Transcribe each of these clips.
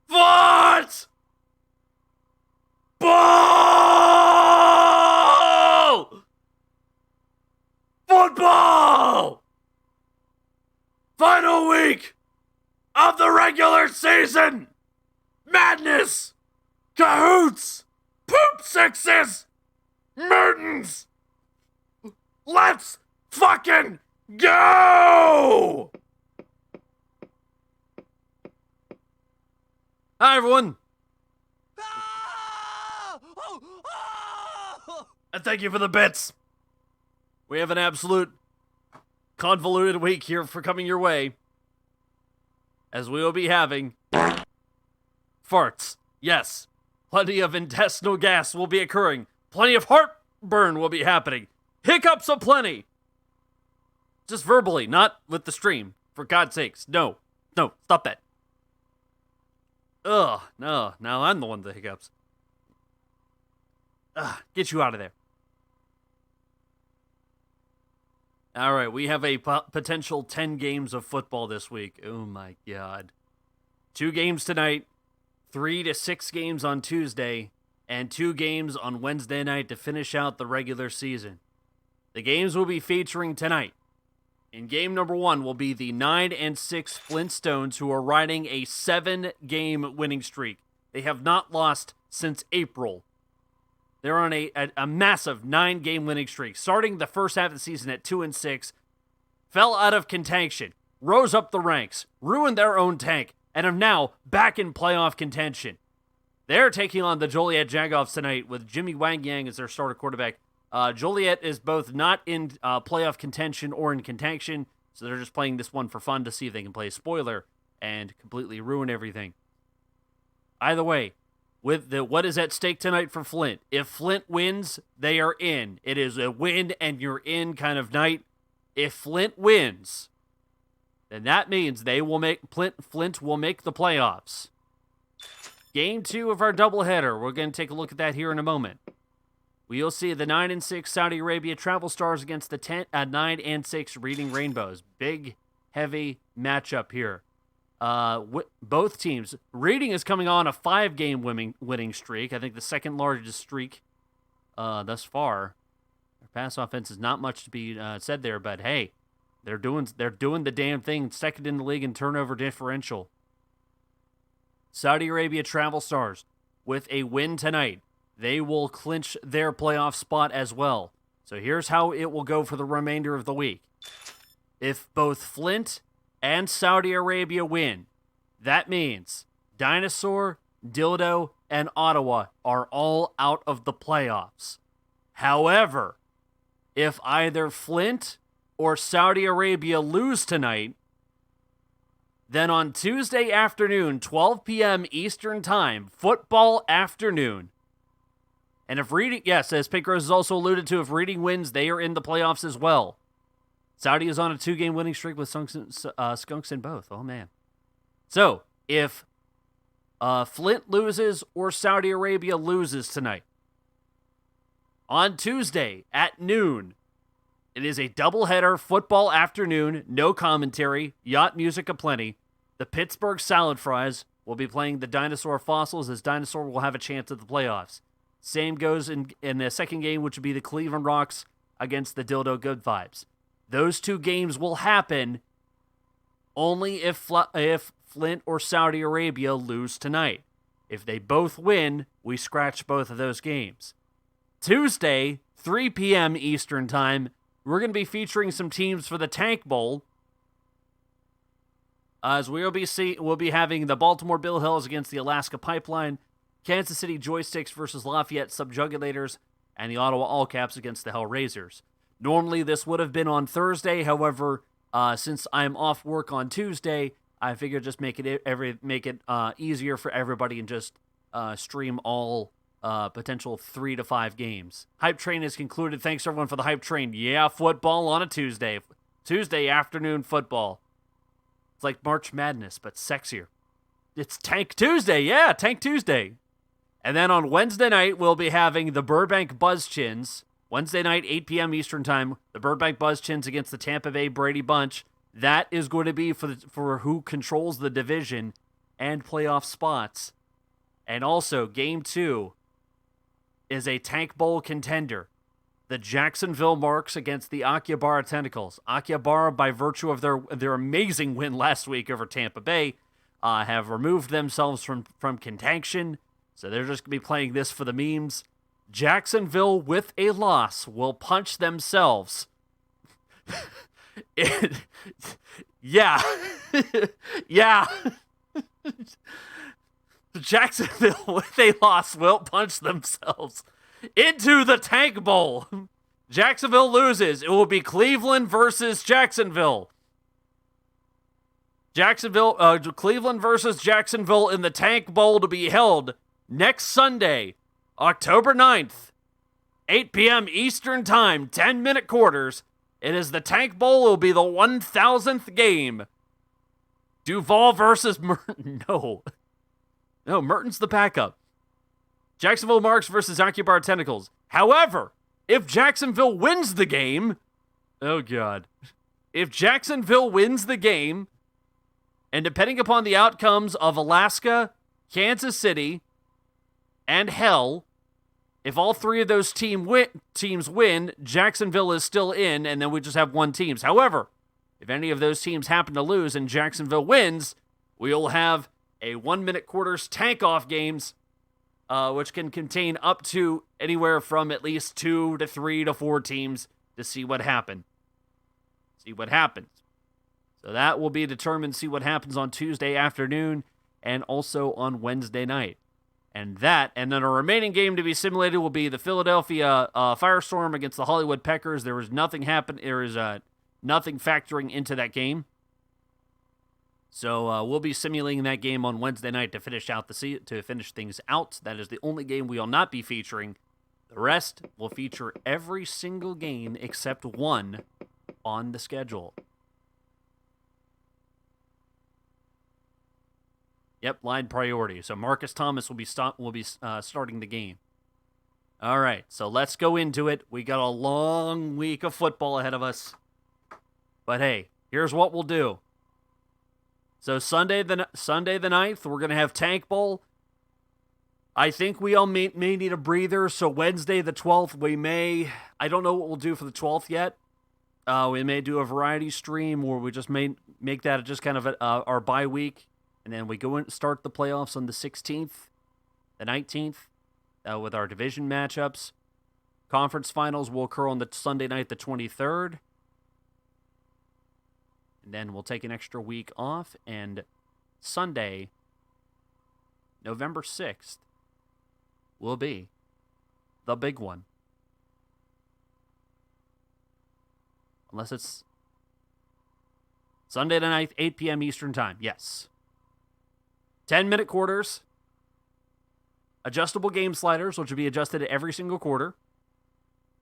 What? Ball! Football! Final week of the regular season! Madness! Cahoots! Poop sixes! Mertens! Let's fucking go! Hi, everyone. And thank you for the bits. We have an absolute convoluted week here for coming your way, as we will be having farts. Yes, plenty of intestinal gas will be occurring. Plenty of heartburn will be happening. Hiccups aplenty. Just verbally, not with the stream. For God's sakes, no, stop that. Ugh, no, now I'm the one with the hiccups. Ugh, get you out of there. All right, we have a potential 10 games of football this week. Oh my God. 2 games tonight, 3 to 6 games on Tuesday, and 2 games on Wednesday night to finish out the regular season. The games we'll be featuring tonight. In game number 1 will be the 9-6 Flintstones, who are riding a 7-game winning streak. They have not lost since April. They're on a massive 9-game winning streak, starting the first half of the season at 2-6, fell out of contention, rose up the ranks, ruined their own tank, and are now back in playoff contention. They're taking on the Joliet Jagoffs tonight with Jimmy Wang Yang as their starter quarterback. Joliet is both not in playoff contention or in contention, so they're just playing this one for fun to see if they can play a spoiler and completely ruin everything. Either way, with what is at stake tonight for Flint, if Flint wins, they are in. It is a win and you're in kind of night. If Flint wins, then that means Flint will make the playoffs. Game 2 of our doubleheader. We're going to take a look at that here in a moment. We'll see the 9-6 Saudi Arabia Travel Stars against the 9-6 Reading Rainbows. Big, heavy matchup here. Both teams. Reading is coming on a 5-game winning streak. I think the second largest streak thus far. Their pass offense is not much to be said there, but hey, they're doing the damn thing. Second in the league in turnover differential. Saudi Arabia Travel Stars with a win tonight. They will clinch their playoff spot as well. So here's how it will go for the remainder of the week. If both Flint and Saudi Arabia win, that means Dinosaur, Dildo, and Ottawa are all out of the playoffs. However, if either Flint or Saudi Arabia lose tonight, then on Tuesday afternoon, 12 p.m. Eastern Time, football afternoon, and if Reading, yes, as Pink Rose has also alluded to, if Reading wins, they are in the playoffs as well. Saudi is on a 2-game winning streak with skunks in both. Oh, man. So, if Flint loses or Saudi Arabia loses tonight, on Tuesday at noon, it is a doubleheader football afternoon, no commentary, yacht music aplenty. The Pittsburgh Salad Fries will be playing the Dinosaur Fossils, as Dinosaur will have a chance at the playoffs. Same goes in the second game, which would be the Cleveland Rocks against the Dildo Good Vibes. Those 2 games will happen only if Flint or Saudi Arabia lose tonight. If they both win, we scratch both of those games. Tuesday, 3 p.m. Eastern Time, we're going to be featuring some teams for the Tank Bowl. As we'll be having the Baltimore Bill Hills against the Alaska Pipeline, Kansas City Joysticks versus Lafayette Subjugulators, and the Ottawa All Caps against the Hellraisers. Normally, this would have been on Thursday. However, since I'm off work on Tuesday, I figured just make it easier for everybody and just stream all potential 3 to 5 games. Hype Train is concluded. Thanks everyone for the Hype Train. Yeah, football on a Tuesday. Tuesday afternoon football. It's like March Madness, but sexier. It's Tank Tuesday. Yeah, Tank Tuesday. And then on Wednesday night, we'll be having the Burbank Buzzchins. Wednesday night, 8 p.m. Eastern Time, the Burbank Buzzchins against the Tampa Bay Brady Bunch. That is going to be for who controls the division and playoff spots. And also, Game 2 is a Tank Bowl contender. The Jacksonville Marks against the Akihabara Tentacles. Akihabara, by virtue of their amazing win last week over Tampa Bay, have removed themselves from contention. So they're just going to be playing this for the memes. Jacksonville, with a loss, will punch themselves. Yeah. Yeah. Jacksonville, with a loss, will punch themselves into the Tank Bowl. Jacksonville loses. It will be Cleveland versus Jacksonville. Cleveland versus Jacksonville in the Tank Bowl to be held next Sunday, October 9th, 8 p.m. Eastern Time, 10-minute quarters. It is the Tank Bowl. It will be the 1,000th game. Duval versus Merton. No, Merton's the backup. Jacksonville Marks versus Akihabara Tentacles. However, if Jacksonville wins the game, oh God. If Jacksonville wins the game, and depending upon the outcomes of Alaska, Kansas City, and Hell, if all 3 of those teams win, Jacksonville is still in, and then we just have 1 team. However, if any of those teams happen to lose and Jacksonville wins, we'll have a 1-minute quarters tank-off games, which can contain up to anywhere from at least 2 to 3 to 4 teams to see what happens. So that will be determined, see what happens on Tuesday afternoon and also on Wednesday night. And then a remaining game to be simulated will be the Philadelphia Firestorm against the Hollywood Peckers. There is nothing nothing factoring into that game. So we'll be simulating that game on Wednesday night to finish things out. That is the only game we will not be featuring. The rest will feature every single game except one on the schedule. Yep, line priority. So Marcus Thomas will be starting the game. All right, so let's go into it. We got a long week of football ahead of us. But hey, here's what we'll do. So Sunday the 9th, we're going to have Tank Bowl. I think we all may need a breather, so Wednesday the 12th, I don't know what we'll do for the 12th yet. We may do a variety stream, or we just may make that just kind of our bye week. And then we go and start the playoffs on the 16th, the 19th, with our division matchups. Conference finals will occur on the Sunday night, the 23rd. And then we'll take an extra week off. And Sunday, November 6th, will be the big one. Unless it's Sunday the 9th, 8 p.m. Eastern Time. Yes. 10-minute quarters. Adjustable game sliders, which will be adjusted at every single quarter.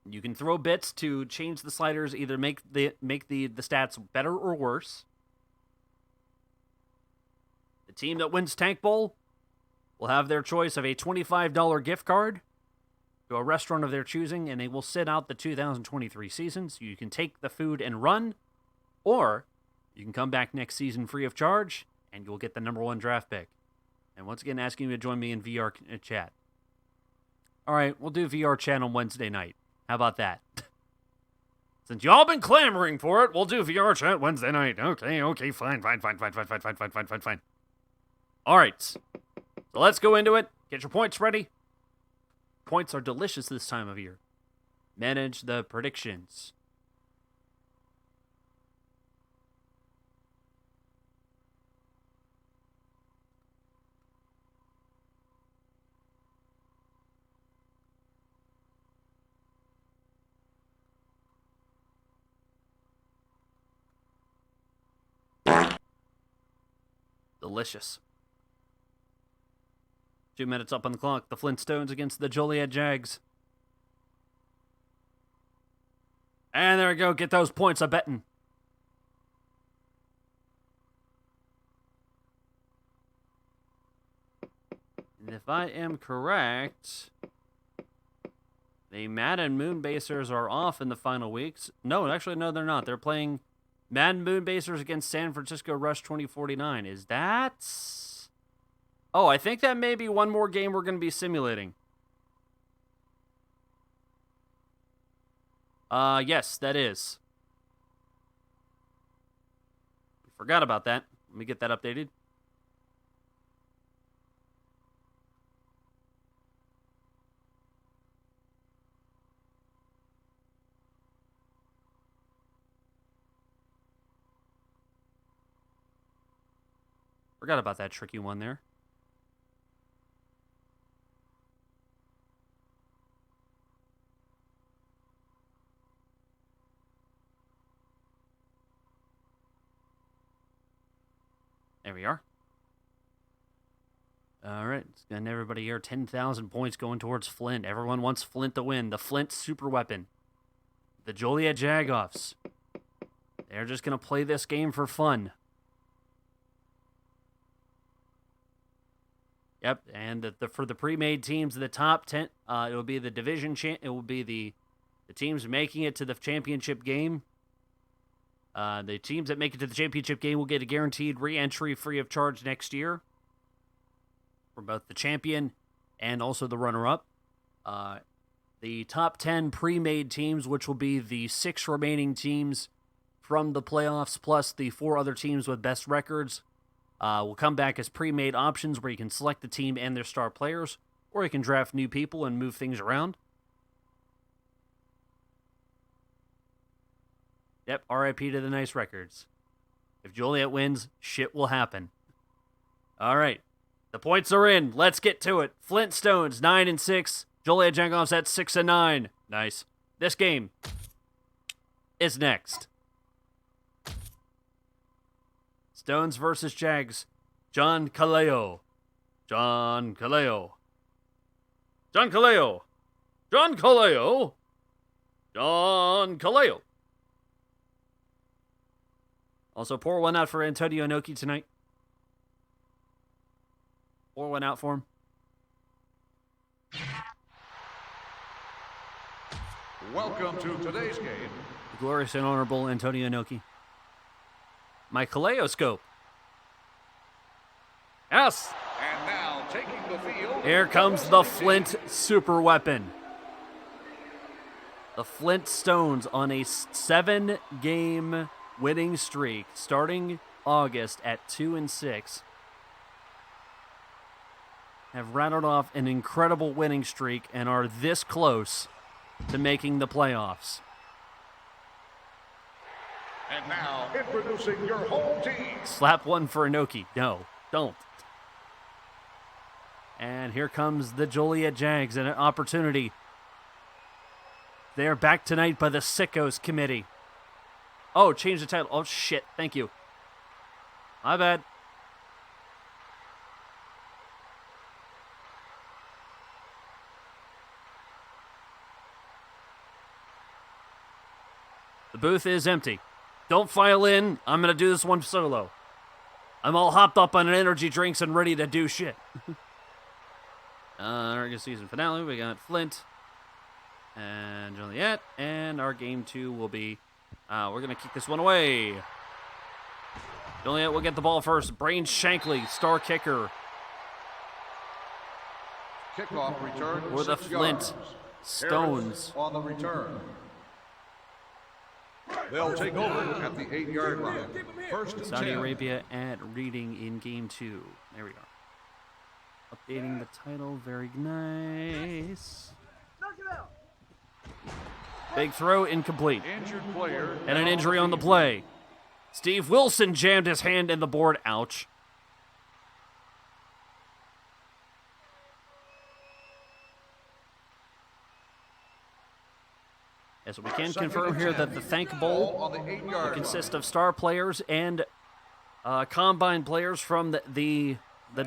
You can throw bits to change the sliders, either make the stats better or worse. The team that wins Tank Bowl will have their choice of a $25 gift card to a restaurant of their choosing, and they will sit out the 2023 season. So you can take the food and run, or you can come back next season free of charge, and you'll get the number 1 draft pick. And once again, asking you to join me in VR chat. All right, we'll do VR chat on Wednesday night. How about that? Since y'all been clamoring for it, we'll do VR chat Wednesday night. Okay, fine. All right, so let's go into it. Get your points ready. Points are delicious this time of year. Manage the predictions. Delicious. 2 minutes up on the clock. The Flintstones against the Joliet Jags. And there we go. Get those points, I'm betting. And if I am correct, the Madden Moonbasers are off in the final weeks. No, actually, no, they're not. They're playing Madden Moonbasers against San Francisco Rush 2049. Is that... Oh, I think that may be one more game we're going to be simulating. Yes, that is. Forgot about that. Let me get that updated. Forgot about that tricky one there. There we are. All right, it's getting everybody here. 10,000 points going towards Flint. Everyone wants Flint to win. The Flint super weapon. The Joliet Jagoffs. They're just going to play this game for fun. Yep, and for the pre-made teams, the top 10, it will be the division it will be the teams making it to the championship game. The teams that make it to the championship game will get a guaranteed re-entry free of charge next year for both the champion and also the runner-up. The top 10 pre-made teams, which will be the 6 remaining teams from the playoffs, plus the 4 other teams with best records, will come back as pre-made options where you can select the team and their star players, or you can draft new people and move things around. Yep, RIP to the nice records. If Joliet wins, shit will happen. All right, the points are in. Let's get to it. Flintstones 9-6. Joliet Jagoffs at 6-9. Nice. This game is next. Stones versus Jags. John Kaleo. John Kaleo. John Kaleo. John Kaleo. John Kaleo. Also, pour one out for Antonio Inoki tonight. Pour one out for him. Welcome to today's game. The glorious and honorable Antonio Inoki. My kaleidoscope. Yes! And now taking the field. Here comes the Flint super weapon. The Flint Stones on a 7-game winning streak starting August at 2-6 have rattled off an incredible winning streak and are this close to making the playoffs. And now introducing your home team. Slap one for Inoki. No, don't. And here comes the Joliet Jags and an opportunity. They are backed tonight by the Sickos Committee. Oh, change the title. Oh, shit. Thank you. My bad. The booth is empty. Don't file in. I'm going to do this one solo. I'm all hopped up on energy drinks and ready to do shit. Our season finale, we got Flint and Joliet, and our game 2 will be, we're going to kick this one away. Joliet will get the ball first. Brain Shankly, star kicker. Kickoff return For the 6 Flint yards. Stones. Harris on the return. They'll take over at the 8-yard line. First and Saudi 10. Arabia at Reading in game 2. There we are. Updating the title, very nice. Big throw, incomplete. Injured player. And an injury on the play. Steve Wilson jammed his hand in the board. Ouch. Yes, we can confirm here that the Thank Bowl On the 8-yard line. consists of star players and combine players from the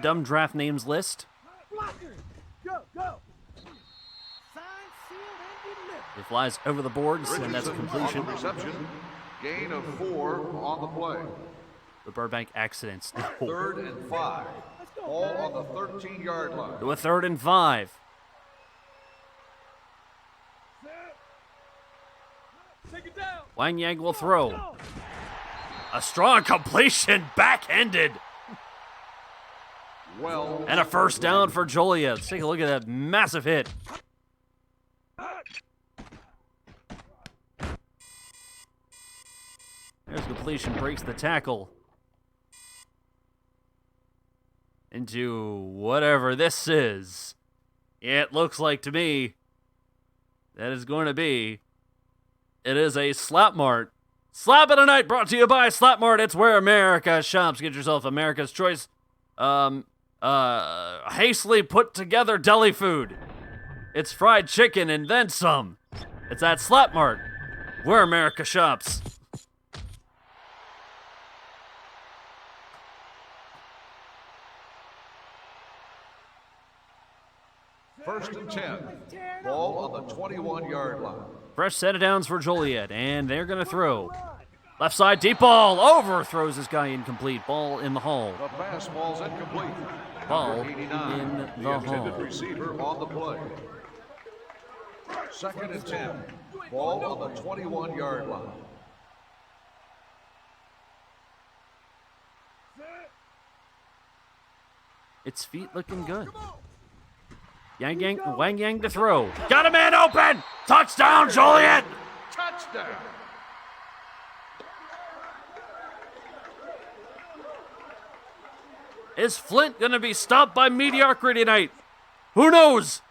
dumb draft names list. It flies over the boards, and that's a completion. On the reception. Gain of 4 on the play. The Burbank accidents. No. 3rd and 5. All on the 13-yard line. To a 3rd and 5. Wang Yang will throw. A strong completion, back-handed. Well. And a first down for Joliet. Let's take a look at that massive hit. There's completion, breaks the tackle. Into whatever this is. It looks like to me that is going to be. It is a Slap Mart. Slap of the night brought to you by Slap Mart. It's where America shops. Get yourself America's choice. Hastily put together deli food. It's fried chicken and then some. It's at Slap Mart, where America shops. First and 10. Ball on the 21-yard line. Fresh set of downs for Joliet, and they're going to throw. Left side, deep ball, overthrows this guy, incomplete. Ball in the hole. The fastball's incomplete. Ball Number 89, in the the intended hole. receiver on the play. Second and 10. Ball on the 21-yard line. Its feet looking good. Wang Yang to throw. Got a man open! Touchdown, Joliet! Touchdown! Is Flint going to be stopped by mediocrity tonight? Who knows?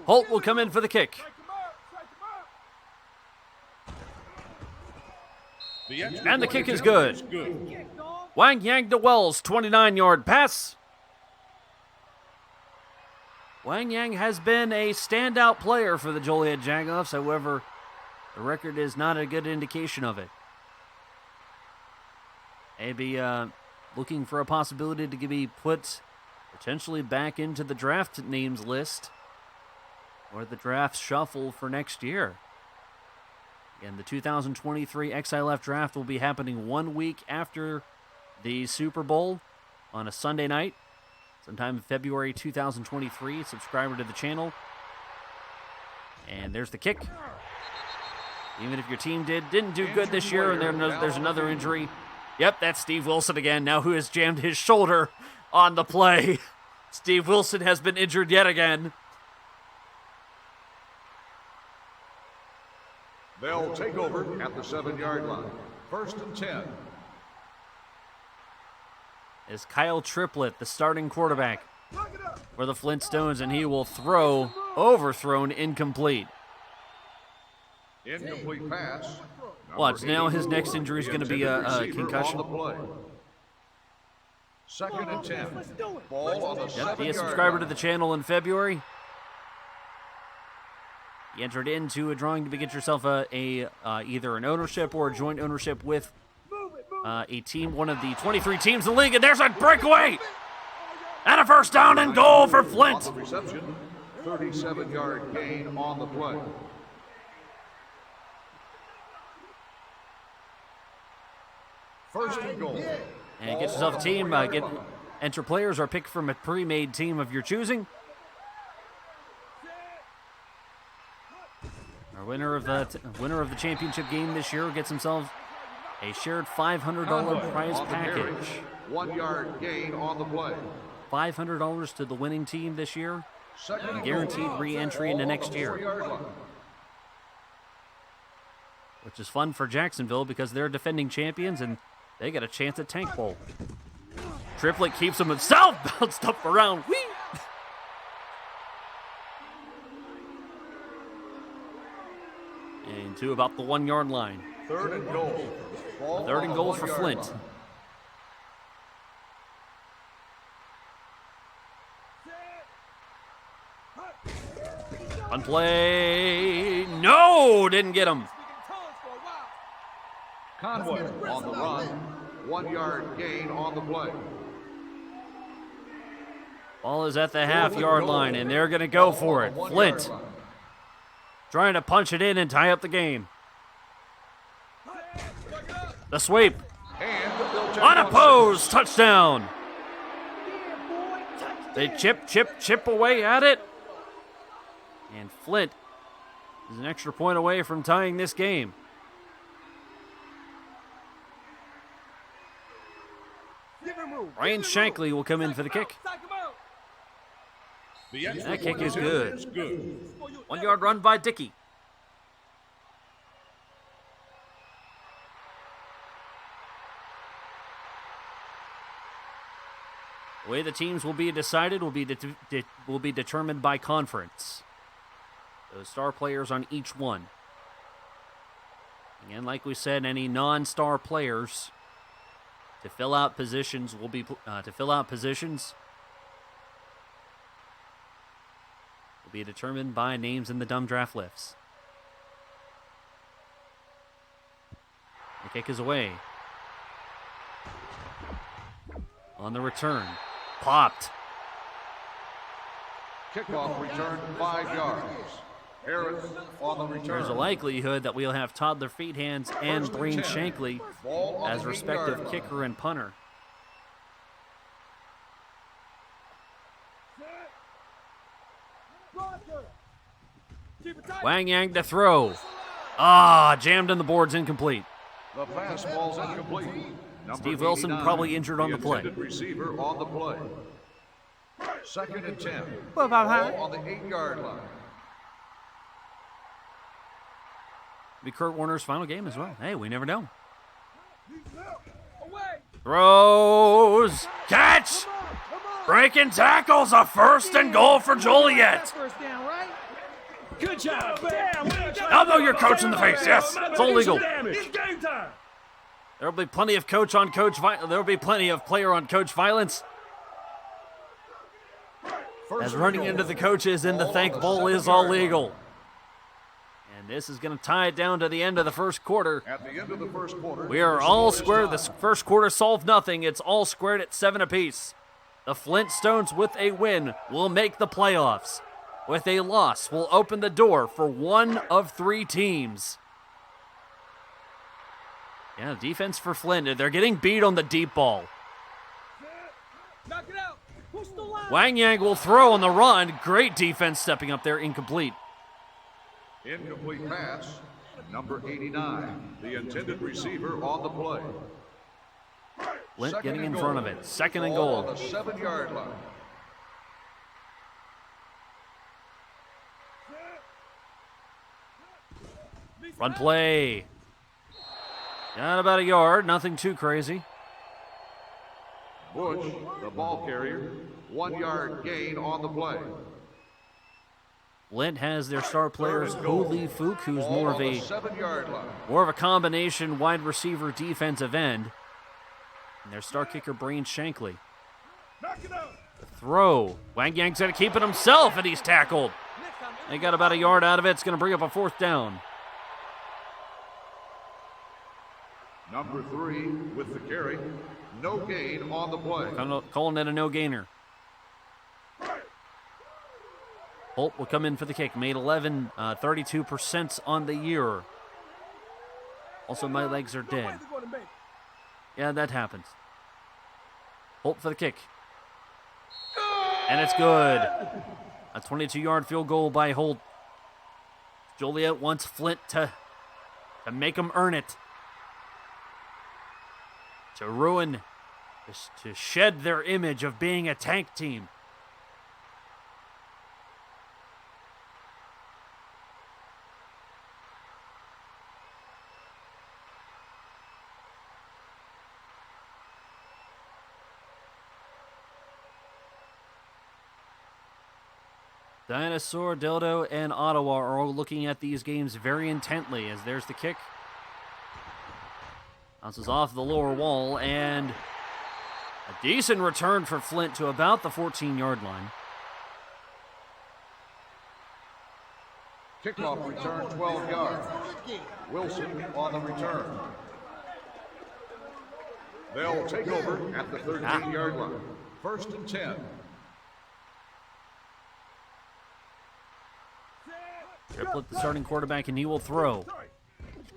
Holt will come in for the kick. And the kick is good. Wang Yang to Wells, 29-yard pass. Wang Yang has been a standout player for the Joliet Jagoffs. However, the record is not a good indication of it. Maybe looking for a possibility to be put potentially back into the draft names list or the draft shuffle for next year. And the 2023 XILF draft will be happening 1 week after the Super Bowl on a Sunday night, sometime in February 2023. Subscriber to the channel. And there's the kick. Even if your team didn't do good this year and there's another injury. Yep, that's Steve Wilson again, now who has jammed his shoulder on the play. Steve Wilson has been injured yet again. They'll take over at the 7-yard line. 1st and 10. Is Kyle Triplett, the starting quarterback for the Flintstones, and he will throw, overthrown, incomplete. Incomplete pass. Watch, now his next injury is going to be a concussion. 2nd and 10. Ball on the 7-yard Be a subscriber line. to the channel in February. You entered into a drawing to get yourself either an ownership or a joint ownership with a team, one of the 23 teams in the league, and there's a breakaway! And a first down and goal for Flint! On the reception, 37-yard gain on the play. First and goal. And get yourself a team, enter players or pick from a pre-made team of your choosing. Our winner of the championship game this year gets themselves a shared $500 prize package. 1 yard gain on the play. $500 to the winning team this year, and guaranteed re-entry into next year. Which is fun for Jacksonville because they're defending champions and they got a chance at Tank Bowl. Triplett keeps him himself, bounced up around. Whee! And to about the 1 yard line. 3rd and goal. Ball 3rd on and the goal 1 for yard Flint. line. On play. No, didn't get him. Conway on the run. 1 yard gain on the play. Ball is at the half-yard line, and they're going to go for it. Flint trying to punch it in and tie up the game. The sweep. Unopposed. Touchdown. They chip away at it. And Flint is an extra point away from tying this game. Ryan Shankly will come in for the kick. That kick is good. 1 yard run by Dickey. The way the teams will be decided will be determined by conference. Those star players on each one. Again, like we said, any non-star players to fill out positions will be determined by names in the dumb draft lists. The kick is away. On the return, popped. Kickoff return 5 yards. Harris on the return. There's a likelihood that we'll have Toddler Feethands and Brain Shankly as respective kicker and punter. Wang Yang to throw. Jammed in the boards, incomplete. The pass ball's incomplete. Steve Wilson probably injured on the play. Receiver on the play. 2nd and 10. Ball on the 8-yard line. Be Kurt Warner's final game as well. Hey, we never know. Throws. Catch. Breaking tackles. A 1st and goal for Joliet. Good job. Elbow your coach in the face. Yes, it's all legal. It's game time. There'll be plenty of there'll be plenty of player on coach violence. As running into the coaches in the thank bowl is all legal. And this is going to tie it down to the end of the first quarter. At the end of the first quarter, We are all square. The first quarter solved nothing. It's all squared at 7 apiece. The Flintstones with a win will make the playoffs. With a loss will open the door for one of 3 teams Yeah, defense for Flint. They're getting beat on the deep ball. Knock it out. Push the line. Wang Yang will throw on the run. Great defense stepping up there. Incomplete. Incomplete pass. Number 89, the intended receiver on the play. Flint getting in front of it. Second and goal. On the 7-yard line. Run play. Got about a yard. Nothing too crazy. Bush, the ball carrier, 1-yard gain on the play. Flint has their star players Holy Fook, who's more of a 7-yard line. combination wide receiver defensive end, and their star kicker Brain Shankly. Knock it out. The throw. Wang Yang's going to keep it himself, and he's tackled. They got about a yard out of it. It's going to bring up a 4th down. Number 3 with the carry. No gain on the play. Calling it a no-gainer. Holt will come in for the kick. Made 11, 32% on the year. Also, my legs are dead. Yeah, that happens. Holt for the kick. And it's good. A 22-yard field goal by Holt. Joliet wants Flint to make him earn it. To ruin, to shed their image of being a tank team. Dinosaur, Dildo, and Ottawa are all looking at these games very intently as there's the kick. Bounces off the lower wall, and a decent return for Flint to about the 14-yard line. Kickoff return 12 yards. Wilson on the return. They'll take over at the 13-yard line. 1st and 10. Triplett, the starting quarterback, and he will throw.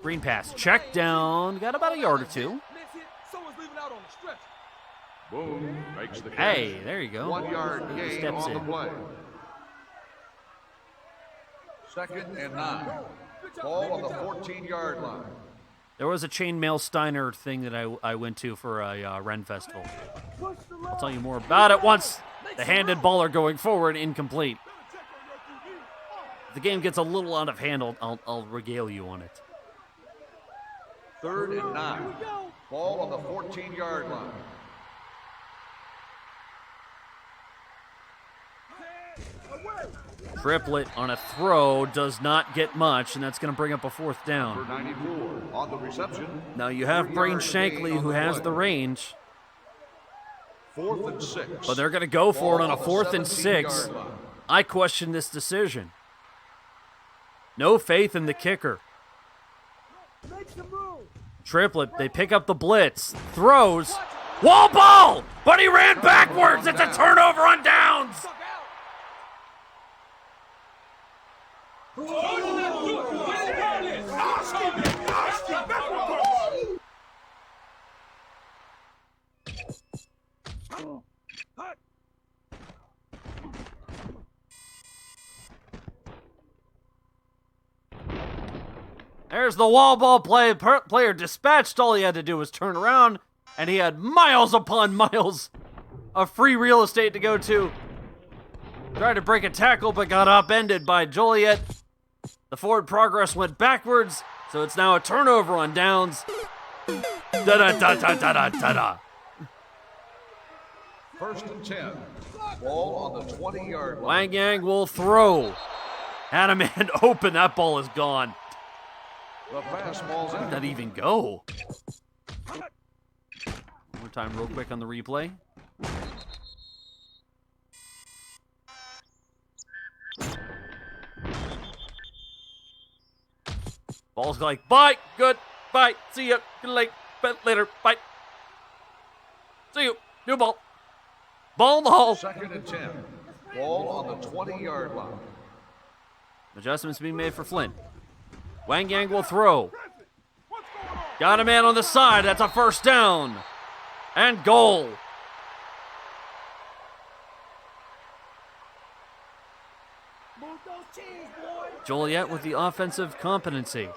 Green pass, check down, got about a yard or two. Boom, makes the catch. Hey, there you go. 1-yard gain Steps on the in. play. 2nd and 9. Ball on the 14-yard line. There was a chainmail Steiner thing that I went to for a Ren Festival. I'll tell you more about it once the handed baller going forward, incomplete. If the game gets a little out of hand, I'll regale you on it. 3rd and 9. Ball on the 14-yard line. Triplett on a throw does not get much, and that's going to bring up a 4th down. Number 94 on the reception. Now you have Brain Shankly, who has the range, 4th and 6. but they're going to go for it on a 4th and 6. 17-yard line. I question this decision. No faith in the kicker. Triplett, they pick up the blitz, throws, wall ball, but he ran backwards. It's a turnover on downs. There's the wall ball play. Player dispatched. All he had to do was turn around, and he had miles upon miles of free real estate to go to. Tried to break a tackle, but got upended by Joliet. The forward progress went backwards, so it's now a turnover on downs. Da-da-da-da-da-da-da. 1st and 10. Ball on the 20-yard line. Wang Yang will throw. Had a man open. That ball is gone. The pass ball's Where in. did that even go? One more time real quick on the replay. Ball's like, bye, good, bye, see ya, good late, later, bye. See you, new ball. Ball in the hole. 2nd and 10. Ball on the 20-yard line. Adjustments being made for Flint. Wang Yang will throw. Got a man on the side. That's a first down. And goal. Move those chains, boy. Joliet with the offensive competency.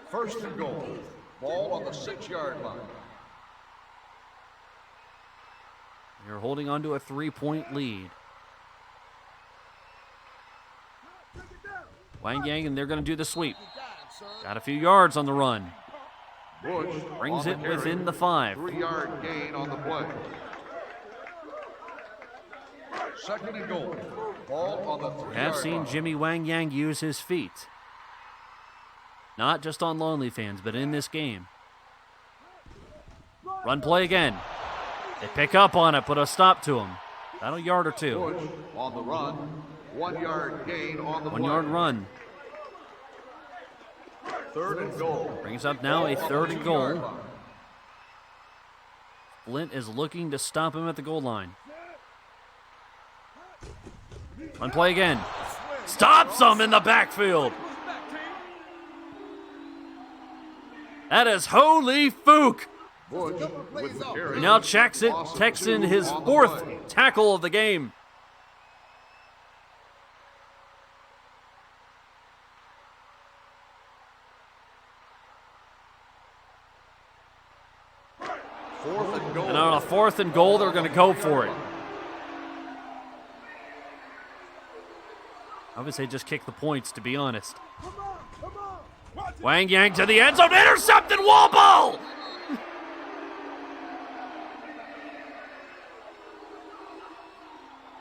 First and goal. Ball on the 6-yard line. You're holding on to a 3-point lead. Wang Yang, and they're going to do the sweep. Got a few yards on the run. Bush Brings on it the carry. within the 5. 3-yard gain on the play. Second and goal. Ball on the 3-yard Have seen line. Jimmy Wang Yang use his feet. Not just on Lonely Fans, but in this game. Run play again. They pick up on it, put a stop to him. About a yard or two. Bush on the run. 1-yard gain on the 1 play. yard run. Third and goal. Brings up now a Ball on third the and 2-yard goal. line. Flint is looking to stop him at the goal line. Run play again. Stops him in the backfield. That is holy fook. Bush with the carry. He now checks it, Loss of takes in 2 his on the 4th play. tackle of the game. Fourth and goal. And on a 4th and goal, they're going to go for it. I would say just kick the points, to be honest. Come on, come on. Watch it. Wang Yang to the end zone, intercepted, wall ball!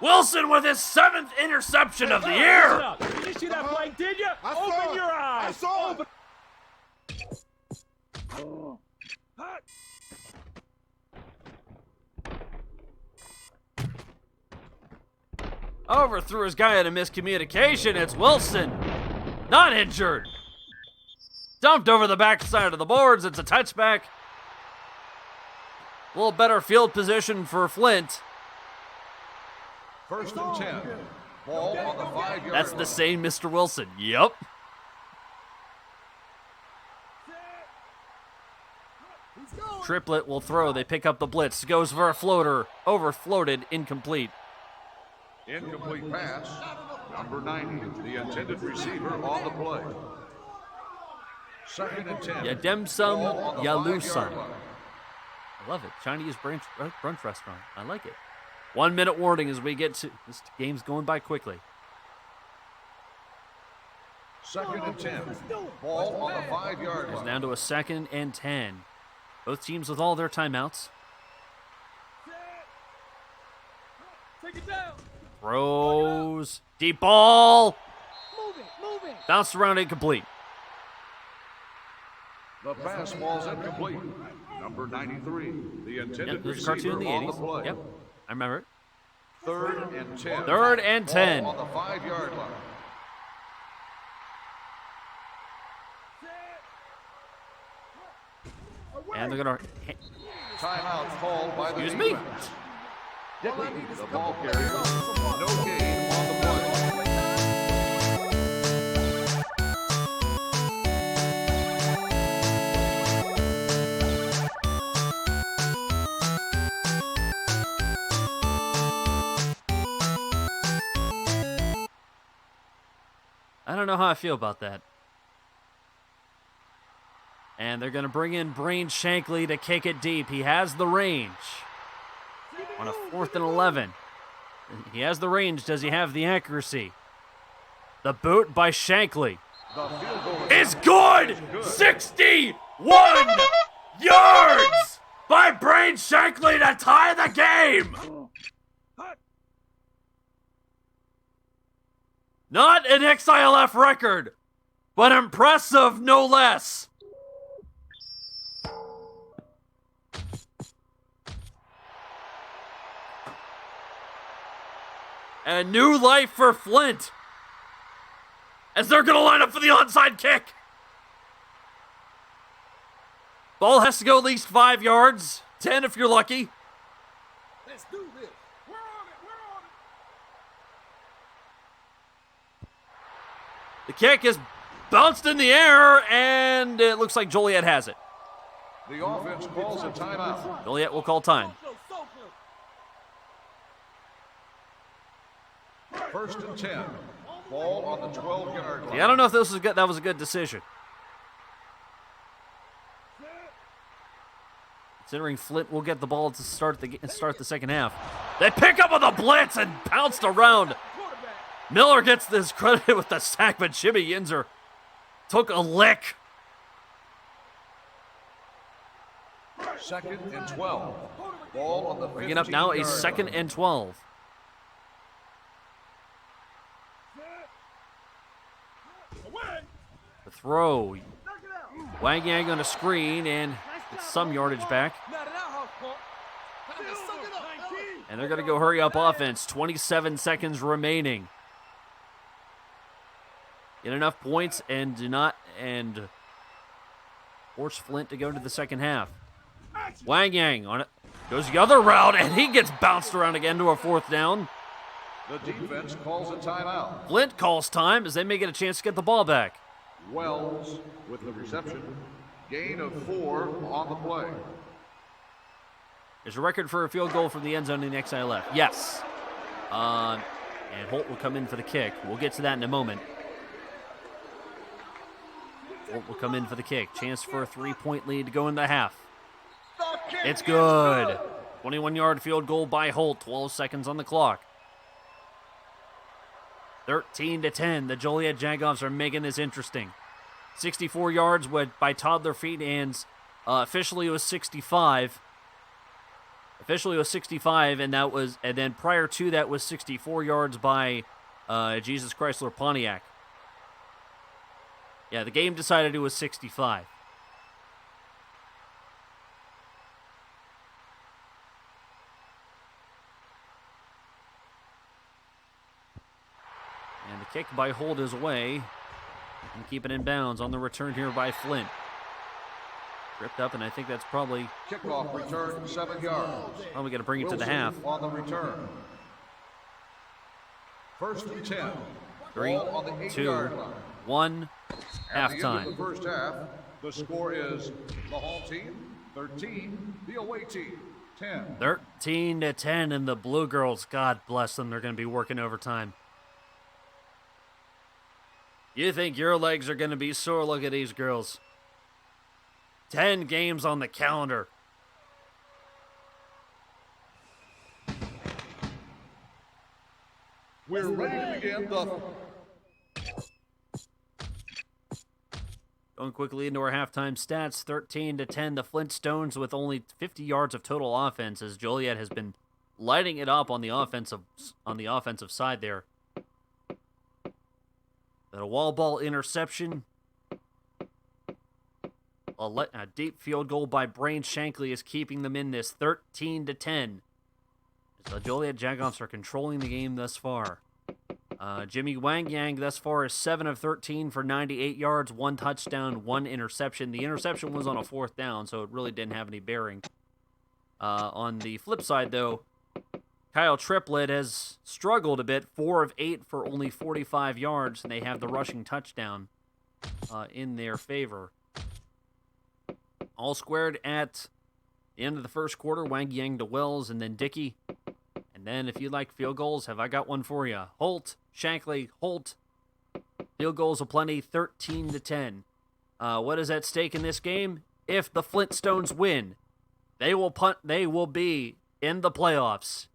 Wilson with his 7th interception of the year! Did you see that play, did you? I saw Open it. your eyes. I saw it. Open. Hot. Overthrew his guy at a miscommunication. It's Wilson. Not injured. Dumped over the backside of the boards. It's a touchback. A little better field position for Flint. First and 10. Ball on the 5-yard That's the line. same Mr. Wilson. Yep. Triplet will throw. They pick up the blitz. Goes for a floater. Overfloated. Incomplete. Incomplete pass. Number 90, the intended receiver on the play. Second and 10. Yademsum Ball on the Yalusan. 5-yard line. I love it. Chinese brunch restaurant. I like it. 1 minute warning as we get to this game's going by quickly. Second and 10. Ball on the 5-yard It's line. down to a 2nd and 10. Both teams with all their timeouts. Take it down. Throws. Deep ball. Move it, move it. Bounced around incomplete. The pass ball's incomplete. Number 93, the intended Yep, there's a receiver cartoon in the on the 80s. play. Yep, I remember it. Third and 10. 3rd and 10. Ball on the 5-yard line. And they're going to... Timeout called by the Excuse me? defense. The ball carrier. No gain on the play. I don't know how I feel about that. And they're going to bring in Brain Shankly to kick it deep. He has the range. On a 4th and 11. He has the range. Does he have the accuracy? The boot by Shankly The field goal is good! 61 yards by Brain Shankly to tie the game! Not an XILF record, but impressive no less. And new life for Flint, as they're going to line up for the onside kick. Ball has to go at least 5 yards, 10 if you're lucky. Let's do this. We're on it. We're on it. The kick is Bounced in the air, and it looks like Joliet has it. The offense calls a timeout. Joliet will call time. First and 10. Ball on the 12-yard line. Yeah, I don't know if this was good. That was a good decision. Considering Flint will get the ball to start the second half. They pick up with a blitz and bounced around. Miller gets this credit with the sack, but Jimmy Yinzer took a lick. Second and 12. Ball on the 15-yard line. Bringing up now a second and 12. The throw. Wang Yang on a screen, and it's some yardage back. And they're going to go hurry up offense. 27 seconds remaining. Get enough points and force Flint to go to the second half. Wang Yang on it. Goes the other route, and he gets bounced around again to a fourth down. The defense calls a timeout. Flint calls time as they may get a chance to get the ball back. Wells with the reception. Gain of 4 on the play. There's a record for a field goal from the end zone in the XILF. Yes. And Holt will come in for the kick. We'll get to that in a moment. Holt will come in for the kick. Chance for a 3-point lead to go in the half. It's good. 21-yard field goal by Holt. 12 seconds on the clock. 13-10. The Joliet Jagoffs are making this interesting. 64 yards by toddler feet hands. Officially it was 65. And then prior to that was 64 yards by Jesus Chrysler Pontiac. Yeah, the game decided it was 65. And the kick by Holt is away. And keep it in bounds on the return here by Flint. Tripped up, and I think that's probably... Kickoff return, 7 yards. Probably going to bring it to the half. On the return. First and 10. 3, Ball on the 2, eight-yard line. 1, At the end of halftime. the first half, the score is the home team 13, the away team 10. 13-10, and the Blue Girls, God bless them, they're going to be working overtime. You think your legs are going to be sore? Look at these girls. 10 games on the calendar. We're ready to begin the... Going quickly into our halftime stats, 13-10. The Flintstones with only 50 yards of total offense, as Joliet has been lighting it up on the offensive side there. A wall ball interception. A deep field goal by Brain Shankly is keeping them in this 13-10. The Joliet Jagoffs are controlling the game thus far. Jimmy Wang Yang thus far is 7 of 13 for 98 yards, 1 touchdown, 1 interception. The interception was on a 4th down, so it really didn't have any bearing. On the flip side, though, Kyle Triplett has struggled a bit, 4 of 8 for only 45 yards, and they have the rushing touchdown in their favor. All squared at the end of the first quarter, Wang Yang to Wells, and then Dickey. And then if you like field goals, have I got one for you. Holt, Shankly, Holt. Field goals aplenty, 13-10. What is at stake in this game? If the Flintstones win, they will be in the playoffs.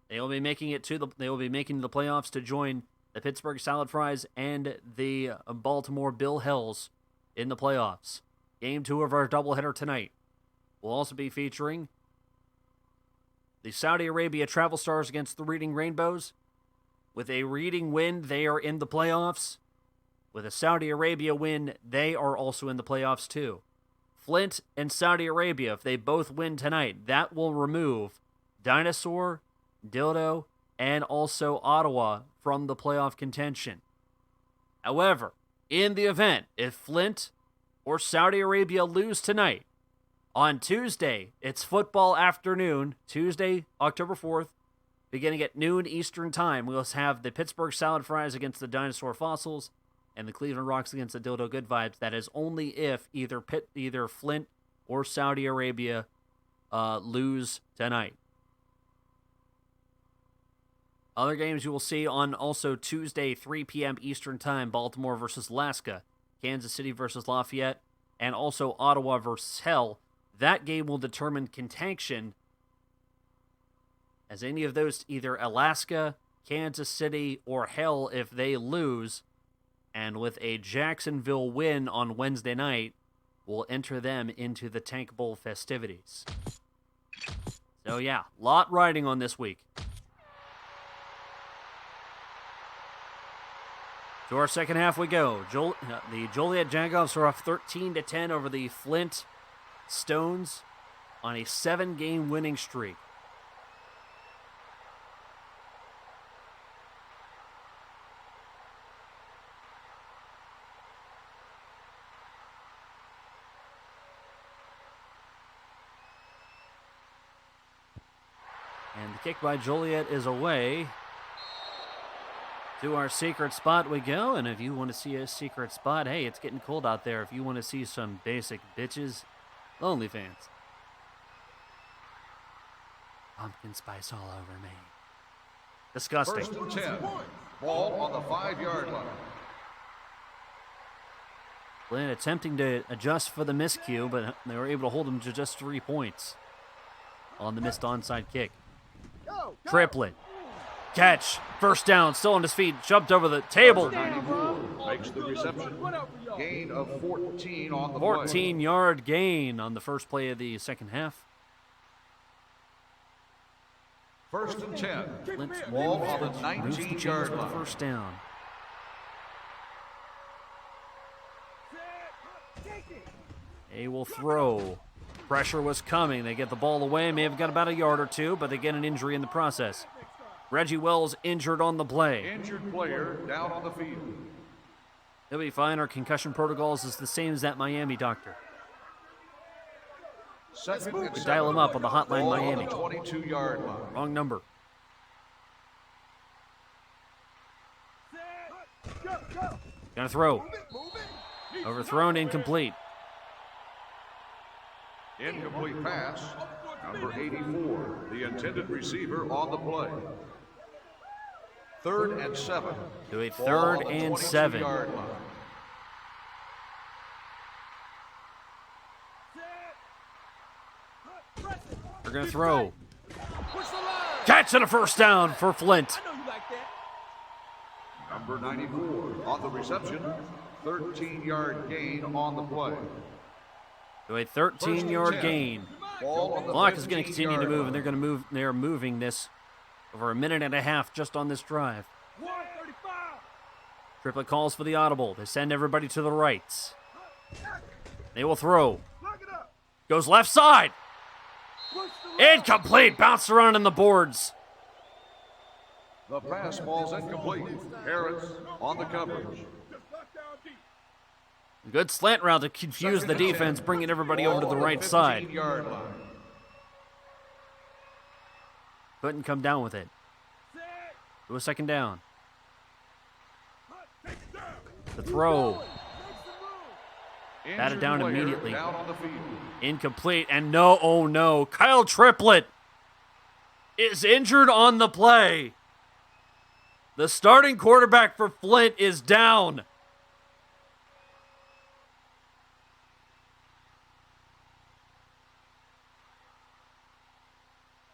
They will be making the playoffs to join the Pittsburgh Salad Fries and the Baltimore Bill Hells in the playoffs. Game 2 of our doubleheader tonight will also be featuring the Saudi Arabia Travel Stars against the Reading Rainbows. With a Reading win, they are in the playoffs. With a Saudi Arabia win, they are also in the playoffs too. Flint and Saudi Arabia, if they both win tonight, that will remove Dinosaur, Dildo, and also Ottawa from the playoff contention. However, in the event, if Flint or Saudi Arabia lose tonight, on Tuesday, it's football afternoon, Tuesday, October 4th, Beginning at noon Eastern Time, we'll have the Pittsburgh Salad Fries against the Dinosaur Fossils and the Cleveland Rocks against the Dildo Good Vibes. That is only if either Flint or Saudi Arabia lose tonight. Other games you will see on also Tuesday, 3 p.m. Eastern Time, Baltimore versus Alaska, Kansas City versus Lafayette, and also Ottawa versus Hell. That game will determine contention, as any of those, either Alaska, Kansas City, or Hell, if they lose, and with a Jacksonville win on Wednesday night, will enter them into the Tank Bowl festivities. So yeah, lot riding on this week. To our second half we go. The Joliet Jagoffs are off 13-10 over the Flint Stones on a 7-game winning streak. And the kick by Joliet is away. To our secret spot we go, and if you want to see a secret spot, hey, it's getting cold out there. If you want to see some basic bitches, OnlyFans. Pumpkin spice all over me. Disgusting. 1st and 10. Ball on the 5-yard line. Flint attempting to adjust for the miscue, but they were able to hold him to just 3 points on the missed onside kick. Triplet. Catch. 1st down. Still on his feet. Jumped over the table. 94 makes the reception. Gain of 14 on the 14-yard gain on the first play of the second half. 1st and 10. Flint's Ball on the moves the 19-yard chains for the line. 1st down. They will throw. Pressure was coming. They get the ball away. May have got about a yard or two, but they get an injury in the process. Reggie Wells injured on the play. Injured player down on the field. He'll be fine. Our concussion protocols is the same as that Miami doctor. 2nd and 7. Dial him up on the hotline Ball Miami. on the 22-yard line. Wrong number. Gonna throw. Overthrown, incomplete. Incomplete pass. Number 84, the intended receiver on the play. 3rd and 7. To a Ball 3rd on the and 7. 22-yard line. They're going to throw. Catch and a 1st down for Flint. Number 94 on the reception. 13-yard gain on the play. To a 13-yard gain. Ball on the Clock is going to continue to 15-yard move, and they're moving this over a minute and a half just on this drive. 135. Triplet calls for the audible. They send everybody to the right. They will throw. Goes left side. Incomplete. Bounced around in the boards. The pass ball's incomplete. Harris on the coverage. Good slant route to confuse the defense, bringing everybody over to the right side. 15-yard line. Couldn't come down with it. To a 2nd down. The throw. Batted down Injured player immediately. Down on the field. Incomplete. And no, oh no. Kyle Triplet is injured on the play. The starting quarterback for Flint is down.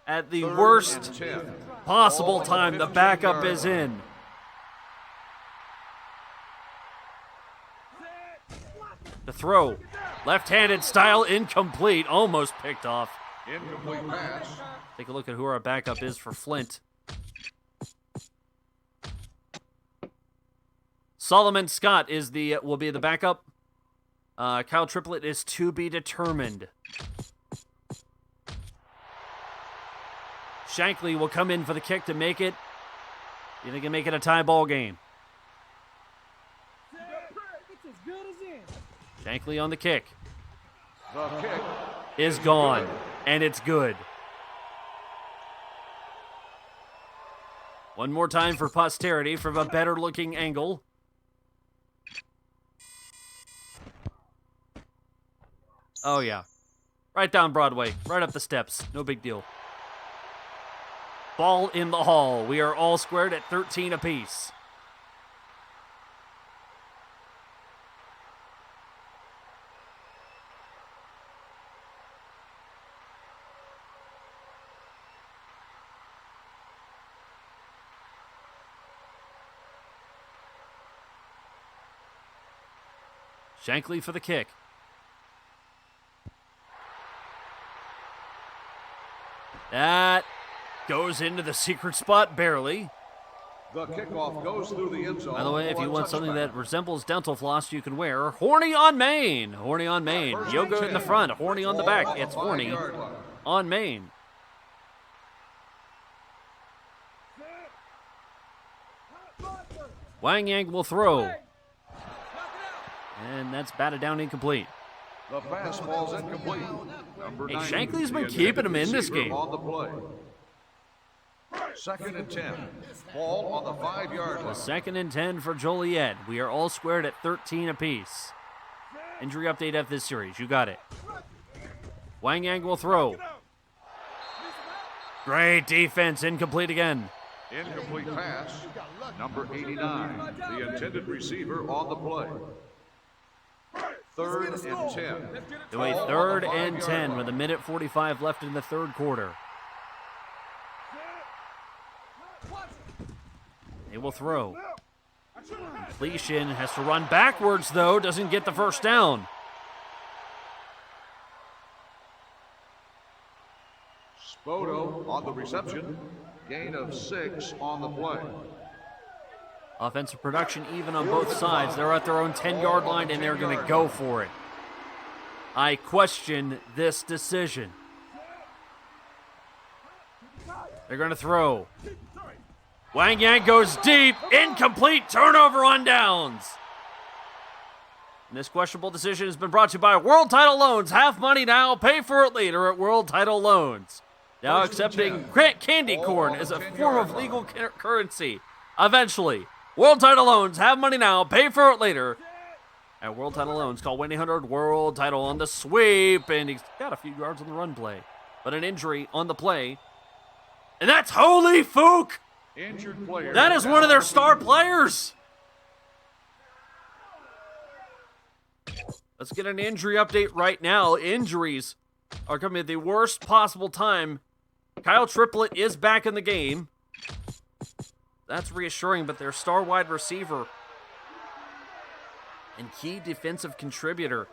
At the 3rd worst and 10. possible Ball on the time, the backup 15-yard is line. in. The throw. Left-handed style, incomplete. Almost picked off. Incomplete pass. Take a look at who our backup is for Flint. Solomon Scott will be the backup. Kyle Triplet is to be determined. Shankly will come in for the kick to make it. You think he can make it a tie ball game? It's as good as in. Shankly on the kick The kick is gone, and it's good. One more time for posterity from a better looking angle. Oh, yeah. Right down Broadway, right up the steps. No big deal. Ball in the hall. We are all squared at 13 apiece. Shankly for the kick. That goes into the secret spot barely. The kickoff goes through the end zone. By the way, if for you a want something touchback. that resembles dental floss, you can wear Horny on Main. Horny on Main. First Yoga and in the 10. front, horny on the Ball back. It's the Horny 5-yard line. on Main. Wang Yang will throw. And that's batted down incomplete. The pass falls incomplete. Number Hey, 90, Shankly's been the keeping him in this receiver game. On the play. Second and 10. Ball on the 5-yard line. The 2nd and 10 for Joliet. We are all squared at 13 apiece. Injury update of this series. You got it. Wang Yang will throw. Great defense. Incomplete again. Incomplete pass. Number 89, the intended receiver on the play. Third and 10. To a Ball on 3rd the and 5-yard 10 line. with a minute 45 left in the third quarter. They will throw. Completion has to run backwards, though. Doesn't get the first down. Spoto on the reception. Gain of 6 on the play. Offensive production even on both sides. They're at their own 10-yard line, and they're going to go for it. I question this decision. They're going to throw. Wang Yang goes deep. Incomplete. Turnover on downs. And this questionable decision has been brought to you by World Title Loans. Have money now. Pay for it later at World Title Loans. Now accepting candy corn as a form of legal currency. Eventually. World Title Loans. Have money now. Pay for it later at World Title Loans. Call 1-800-WORLD-TITLE on the sweep. And he's got a few yards on the run play. But an injury on the play. And that's Holy Fook! Injured player. That is one of their star players. Let's get an injury update right now. Injuries are coming at the worst possible time. Kyle Triplett is back in the game. That's reassuring, but their star wide receiver and key defensive contributor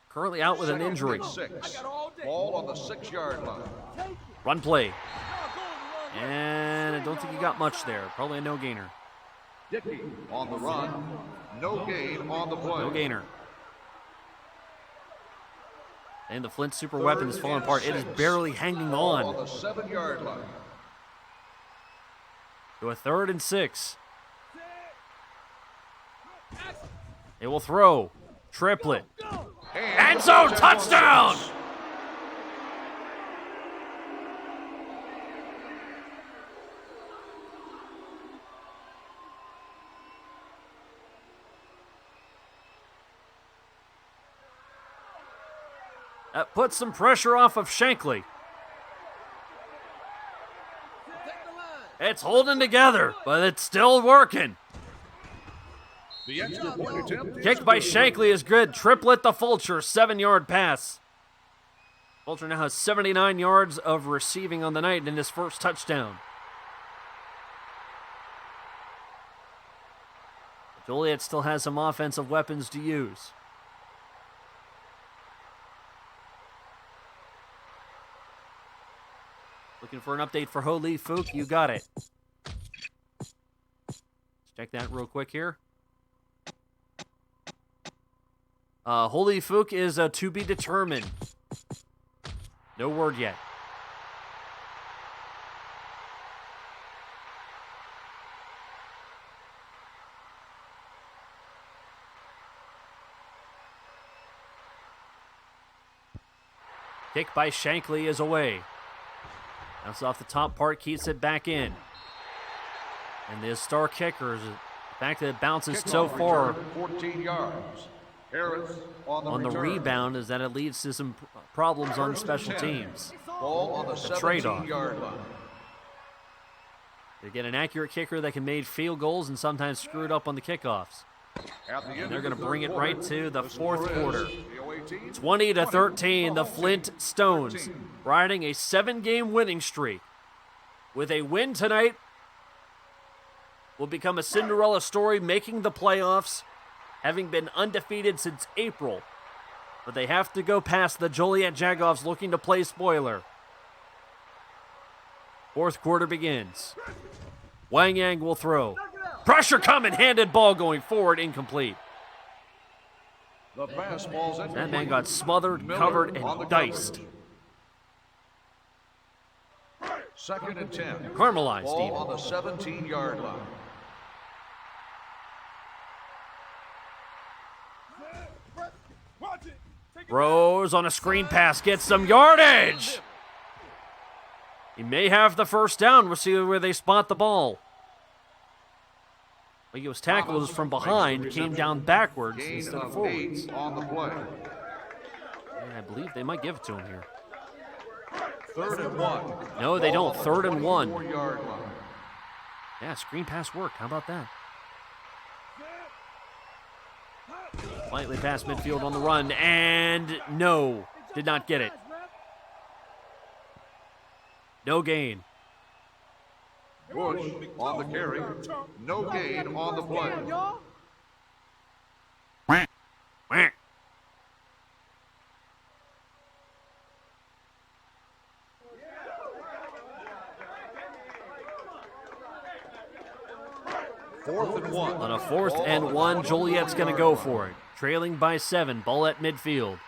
currently out with an injury. 6. Ball on the 6-yard line. Run play. And I don't think he got much there. Probably a no gainer. Dickey on the run. No gain on the play. No gainer. And the Flint super weapon is falling apart. It is barely hanging Ball on on the 7-yard line. to a 3rd and 6. They will throw. Triplet. End zone touchdown! That puts some pressure off of Shankly. It's holding together, but it's still working. The extra point attempt. Kicked by Shankly is good. Triplet the Fulcher, 7-yard pass. Fulcher now has 79 yards of receiving on the night in his first touchdown. Joliet still has some offensive weapons to use. Looking for an update for Holy Fook? You got it. Let's check that real quick here. Holy Fook is to be determined. No word yet. Kick by Shankly is away. Bounces off the top part, keeps it back in. And the star kicker, the fact that it bounces so far 14 yards. Harris on the return. rebound is that it leads to some problems on special teams. Ball on the trade-off. 17-yard line. They get an accurate kicker that can make field goals and sometimes screw it up on the kickoffs. And they're going to bring it right to the fourth quarter. The away team 20-13, the Flint Stones riding a 7-game winning streak. With a win tonight, will become a Cinderella story, making the playoffs, having been undefeated since April. But they have to go past the Joliet Jagoffs looking to play spoiler. Fourth quarter begins. Wang Yang will throw. Pressure coming, handed ball going forward, incomplete. The fastball's incomplete. That man got smothered, Miller covered, on the and diced. coverage. Second and 10. Caramelized Ball even. on the 17-yard line. Watch it. Take it. Rose on a screen pass, gets some yardage. He may have the first down. We'll see where they spot the ball. He was tackled from behind, came down backwards Gain instead of of forwards. 8 on the play. And I believe they might give it to him here. Third and 1. No, they Ball don't. on Third the and 1. 24-yard line. Yeah, screen pass worked. How about that? Slightly past midfield on the run, and no, did not get it. No gain. Bush on the carry. No gain on the play. Y'all. Whack. 4th and 1. On a 4th and 1, Joliet's going to go for it. Trailing by 7, ball at midfield.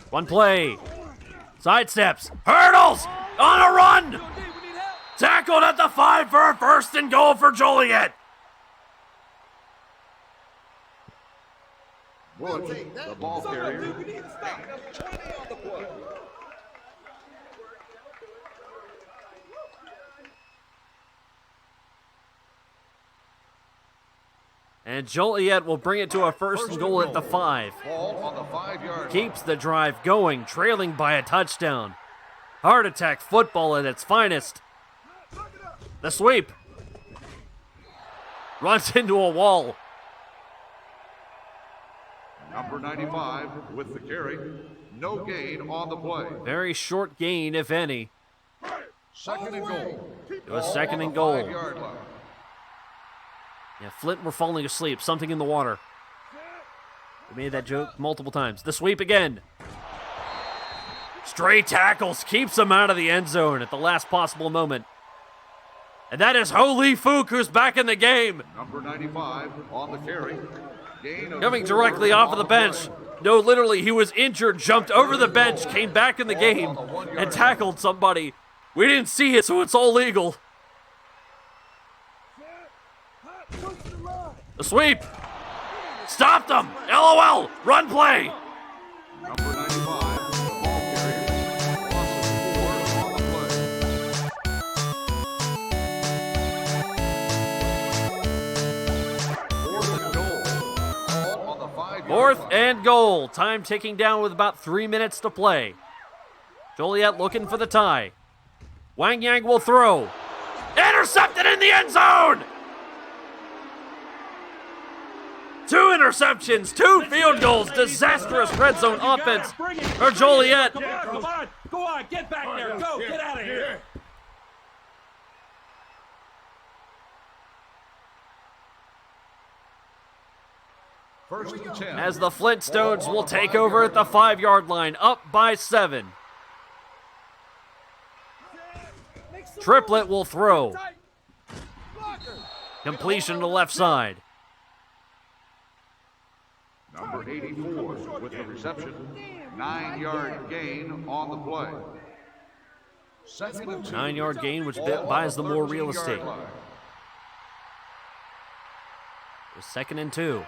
One play. Sidesteps. Hurdles. On a run. Yo, D, we need help. Tackled at the 5 for a 1st and goal for Joliet. Bush, the ball carrier. Dude, we need to stop. 20 on the play. And Joliet will bring it to a 1st and goal at the 5. Ball on the 5-yard line. Keeps the drive going, trailing by a touchdown. Heart attack football at its finest. The sweep. Runs into a wall. Number 95 with the carry. No gain on the play. Very short gain, if any. Second and goal. It was Ball 2nd on and the goal. 5-yard line. Yeah, Flint were falling asleep. Something in the water. We made that joke multiple times. The sweep again. Stray tackles. Keeps them out of the end zone at the last possible moment. And that is Holy Fook, who's back in the game. Number 95 on the carry. Gain of Coming 4 directly off of the on bench. play. No, literally, he was injured, jumped over the bench, came back in the game, and tackled somebody. We didn't see it, so it's all legal. The sweep. Stopped them. LOL. Run play. Number 95, the ball carrier. Loss of 4 on the play. Fourth and goal. Ball on the 5-yard 4th line. and goal. Time ticking down with about 3 minutes to play. Joliet looking for the tie. Wang Yang will throw. Intercepted in the end zone. 2 interceptions, 2 field goals. Disastrous red zone offense for Joliet. Come on. Go on. Get back there. Go. Get out of here. First and 10. As the Flintstones will take over at the 5-yard line, up by 7. Triplet will throw. Tight. Blocker. Completion to the left side. Number 84 with the reception. 9-yard gain on the play. Second and 2. 9-yard gain, which Ball on buys the them more real 13-yard estate. line. It was 2nd and 2.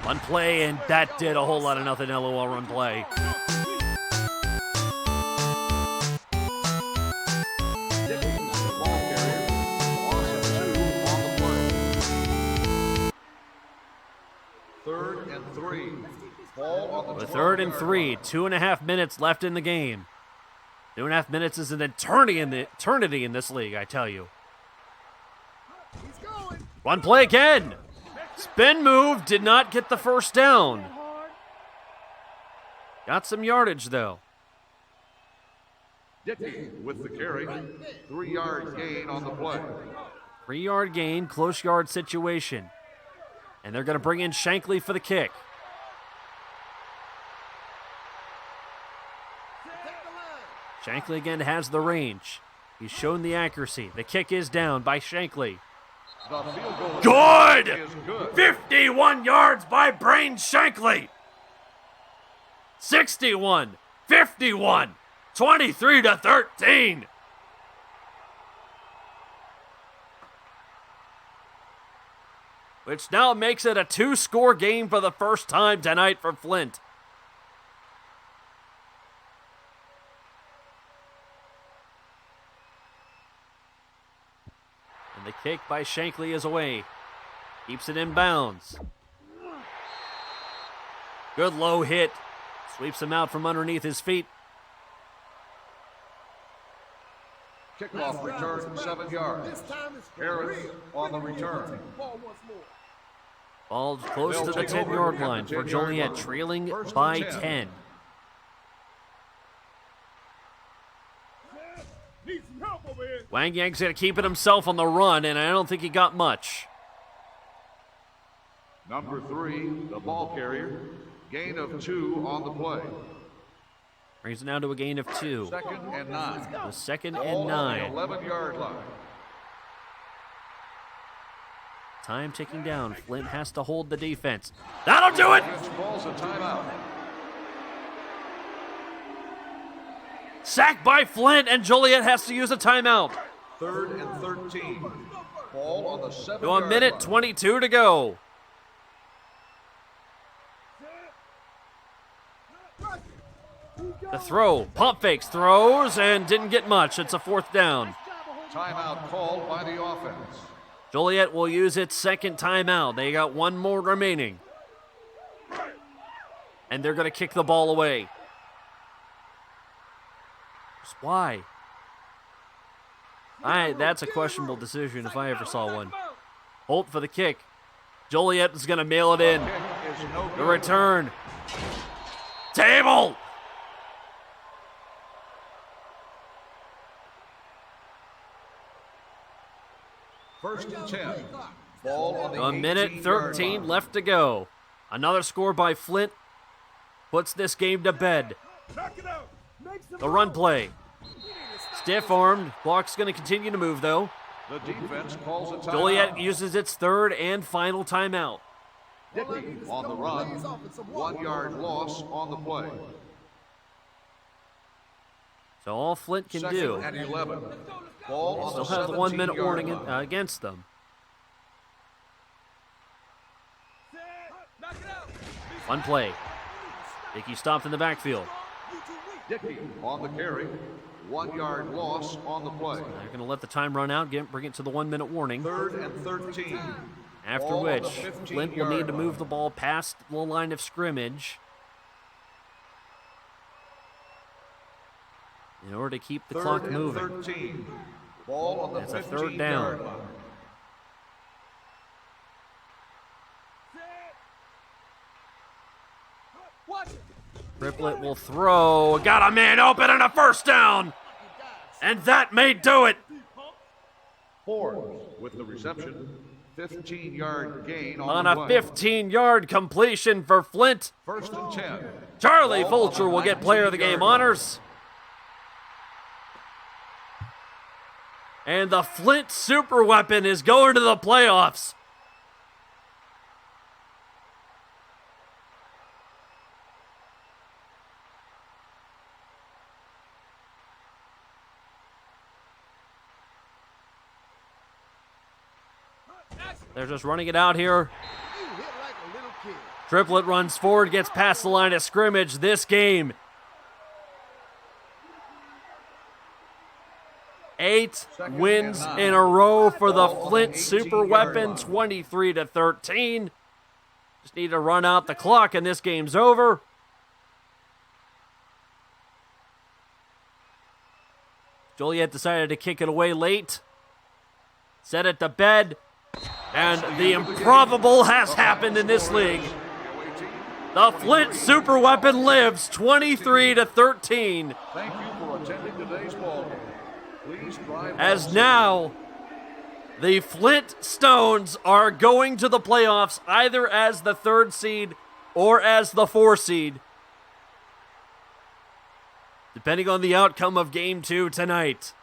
One play, and that did a whole lot of nothing. LOL run play. Ball carrier. Loss of 2 on the play. 3rd and 3. Ball on the With 12 3rd and yard 3, line. 2.5 minutes left in the game. 2.5 minutes is an eternity in this league, I tell you. He's going. One play again. Spin move, did not get the first down. Got some yardage, though. Dickey with the carry. 3-yard gain on the play. 3-yard gain, close yard situation. And they're going to bring in Shankly for the kick. Shankly again has the range. He's shown the accuracy. The kick is down by Shankly. The field goal Good! is good. 51 yards by Brain Shankly. 61, 51, 23-13. Which now makes it a 2-score game for the first time tonight for Flint. And the kick by Shankly is away. Keeps it in bounds. Good low hit. Sweeps him out from underneath his feet. Kickoff return 7 yards. This time it's for Harris real. on the return. Ball once more. Ball's close They'll to the take over 10-yard at the line for 10-yard Joliet, line. trailing 1st by and 10. 10. Need some help over here. Wang Yang's going to keep it himself on the run, and I don't think he got much. Number 3, the ball carrier. Gain of 2 on the play. Brings it now to a gain of 2. 2nd and 9. The 2nd Ball and on 9. the 11-yard line. Time ticking down. Flint has to hold the defense. That'll do it! Defense calls a timeout. Sacked by Flint, and Joliet has to use a timeout. 3rd and 13. Ball on the 7-yard To a minute line. 22 to go. The throw. Pump fakes, throws, and didn't get much. It's a 4th down. Timeout called by the offense. Joliet will use its 2nd timeout. They got 1 more remaining. And they're going to kick the ball away. Just why? That's a questionable decision if I ever saw one. Holt for the kick. Joliet is going to mail it in. Kick is no The good. return. Table! First and 10. Ball on the A minute 18-yard 13 line. left to go. Another score by Flint puts this game to bed. Knock it out. Make some The run noise. play. Stiff-armed. Clock's going to continue to move, though. The defense calls a timeout. Joliet uses its 3rd and final timeout. Dickey on the run. 1-yard loss on the play. So all Flint can 2nd do, and 11. Ball on still the have the 1-minute 17-yard warning line. against them. Knock it out. One play. Dickey stopped in the backfield. Dickey on the carry. 1-yard loss on the play. They're going to let the time run out, bring it to the 1-minute warning. 3rd and 13. After Ball on which, the Flint will need to 15-yard move line. the ball past the line of scrimmage in order to keep the 3rd clock and moving. 13. Ball on the That's a 3rd 15-yard down. line. Watch it. Triplett will throw. Got a man open and a 1st down. And that may do it. Ford with the reception. 15-yard gain On on a the play. 15-yard completion for Flint. 1st and 10. Charlie Ball on Fulcher the will get player of the game 19-yard line. honors. And the Flint super weapon is going to the playoffs. They're just running it out here. You hit like a little kid. Triplett runs forward, gets past the line of scrimmage. This game 8 wins in a row for the Flint Super Weapon, 23-13. Just need to run out the clock and this game's over. Joliet decided to kick it away late. Set it to bed. And the improbable has happened in this league. The Flint Super Weapon lives, 23-13. Thank you for attending today's ball game. Please drive As now, the Flint Stones are going to the playoffs either as the 3rd seed or as the 4 seed, depending on the outcome of Game 2 tonight.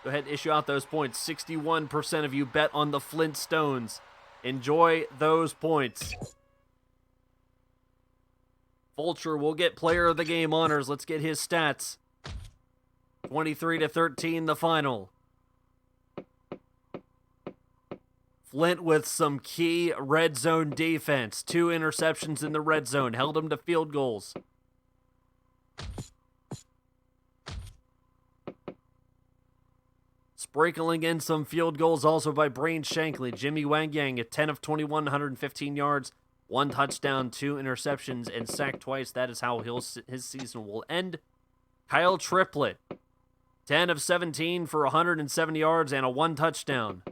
Go ahead and issue out those points. 61% of you bet on the Flint Stones. Enjoy those points. Vulture will get player of the game honors. Let's get his stats. 23-13 the final. Flint with some key red zone defense. 2 interceptions in the red zone. Held them to field goals. Sprinkling in some field goals also by Brain Shankly. Jimmy Wang Yang at 10 of 21, 115 yards, 1 touchdown, 2 interceptions, and sacked twice. That is how his season will end. Kyle Triplett, 10 of 17 for 170 yards and a 1 touchdown.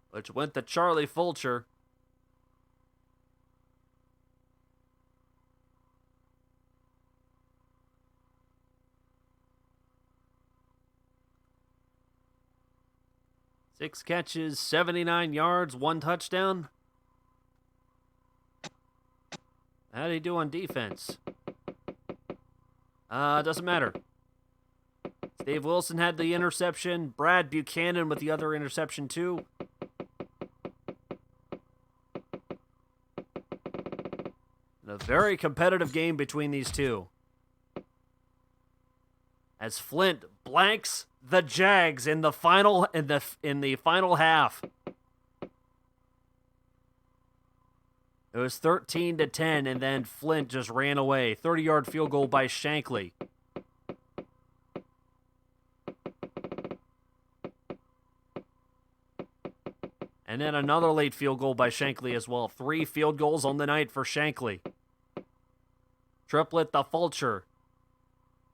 Which went to Charlie Fulcher. Six catches, 79 yards, 1 touchdown. How did he do on defense? Doesn't matter. Dave Wilson had the interception. Brad Buchanan with the other interception too. And a very competitive game between these two. As Flint blanks the Jags in the final final half. It was 13-10, and then Flint just ran away. 30-yard field goal by Shankly. And then another late field goal by Shankly as well. 3 field goals on the night for Shankly. Triplett the Fulcher.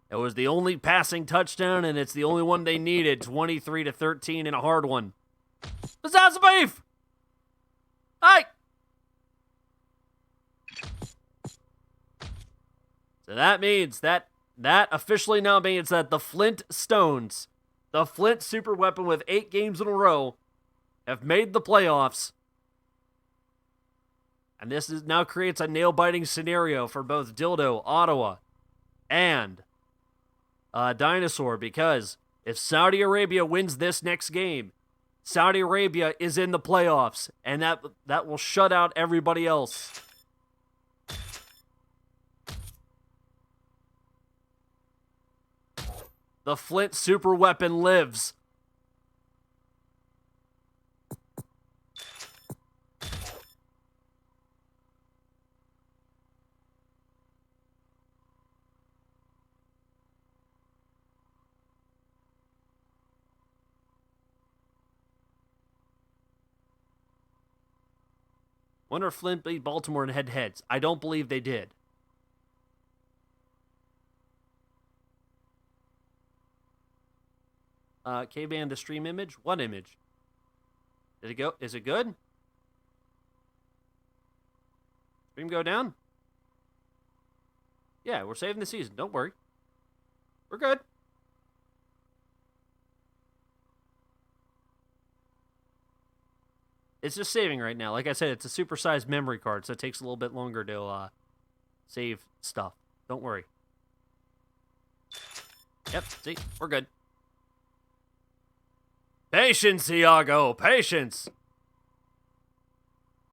It was the only passing touchdown, and it's the only one they needed. 23-13 in a hard one. Let's have some beef! Hey! So that means that officially now means that the Flint Stones, the Flint Super Weapon with 8 games in a row, have made the playoffs. And this now creates a nail-biting scenario for both Dildo, Ottawa, and Dinosaur, because if Saudi Arabia wins this next game, Saudi Arabia is in the playoffs, and that will shut out everybody else. The Flint Super Weapon lives. Wonder if Flint beat Baltimore in head-to-heads. I don't believe they did. K-Band, the stream image? What image? Did it go? Is it good? Stream go down? Yeah, we're saving the season. Don't worry. We're good. It's just saving right now. Like I said, it's a supersized memory card, so it takes a little bit longer to save stuff. Don't worry. Yep, see? We're good. Patience, Iago. Patience.